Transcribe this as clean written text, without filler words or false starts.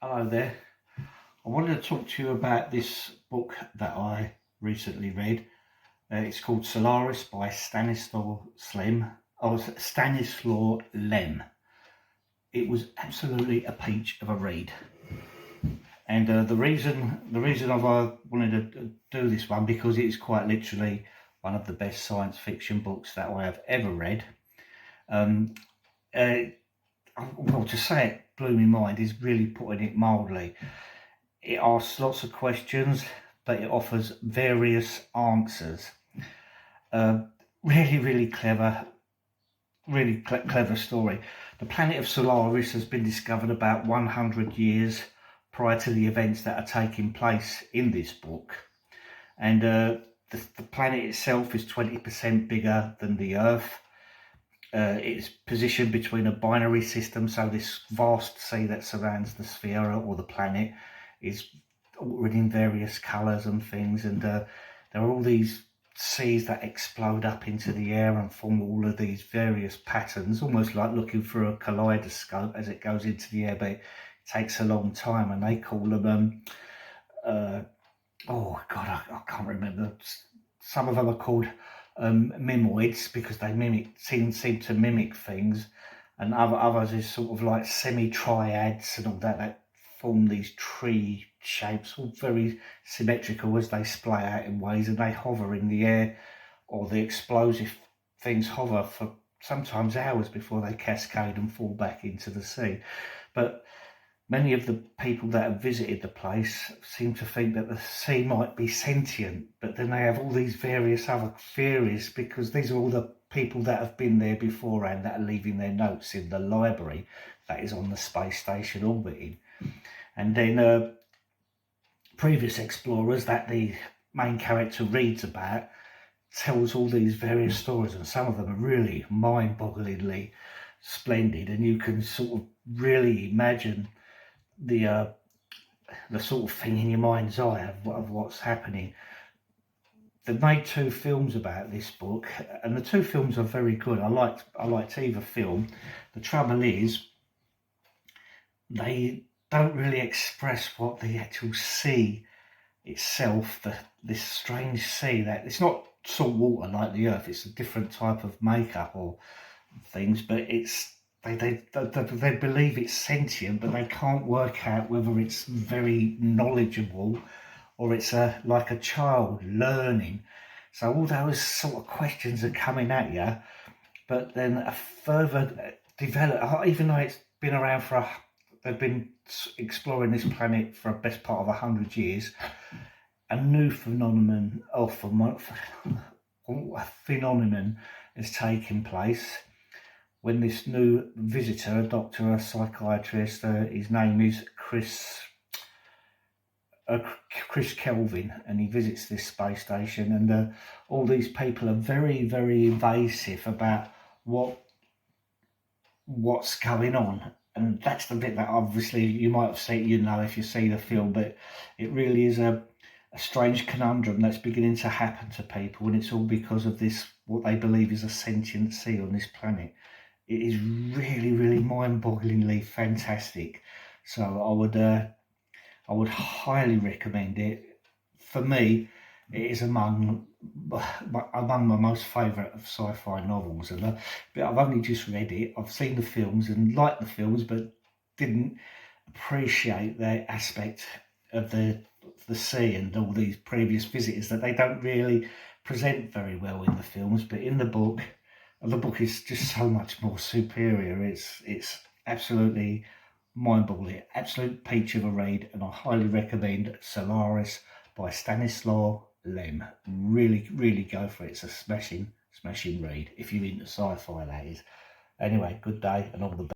Hello there. I wanted to talk to you about this book that I recently read. It's called Solaris by Stanislaw Lem. It was absolutely a peach of a read, and the reason I've wanted to do this one because it is quite literally one of the best science fiction books that I have ever read. Um, uh, well, to say it blew my mind is really putting it mildly. It asks lots of questions, but it offers various answers. Uh, really clever, clever story. The planet of Solaris has been discovered about 100 years prior to the events that are taking place in this book. And the planet itself is 20% bigger than the Earth. It's positioned between a binary system, so this vast sea that surrounds the sphere or the planet is written in various colours and things, and there are all these seas that explode up into the air and form all of these various patterns, almost like looking through a kaleidoscope as it goes into the air, but it takes a long time, and they call them oh god, I can't remember. Some of them are called mimoids because they seem to mimic things, and others is sort of like semi-triads and all that form these tree shapes, all very symmetrical as they splay out in ways, and they hover in the air, or the explosive things hover for sometimes hours before they cascade and fall back into the sea. But many of the people that have visited the place seem to think that the sea might be sentient, but then they have all these various other theories because these are all the people that have been there beforehand that are leaving their notes in the library that is on the space station orbiting. And then previous explorers that the main character reads about tells all these various stories, and some of them are really mind-bogglingly splendid, and you can sort of really imagine the sort of thing in your mind's eye of what's happening. They've made two films about this book, and the two films are very good. I liked either film. The trouble is, they don't really express what the actual sea itself, this strange sea, that it's not salt water like the Earth. It's a different type of makeup or things, but it's they believe it's sentient, but they can't work out whether it's very knowledgeable or it's like a child learning. So all those sort of questions are coming at you, but then a further develop, even though it's been around they've been exploring this planet for the best part of 100 years, a new phenomenon is taking place when this new visitor, a doctor, a psychiatrist, his name is Chris Kelvin, and he visits this space station, and all these people are very evasive about what's going on. And that's the bit that obviously you might have seen, if you see the film, but it really is a strange conundrum that's beginning to happen to people, and it's all because of this, what they believe is a sentient sea on this planet. It is really mind-bogglingly fantastic. So I would highly recommend it. For me, it is among my most favourite of sci-fi novels, and I've only just read it. I've seen the films and liked the films, but didn't appreciate the aspect of the sea and all these previous visitors that they don't really present very well in the films. But in the book is just so much more superior. It's absolutely mind-boggling, absolute peach of a read, and I highly recommend Solaris by Stanislaw Lem. Really go for it. It's a smashing read if you're into sci-fi, that is. Anyway, good day and all the best.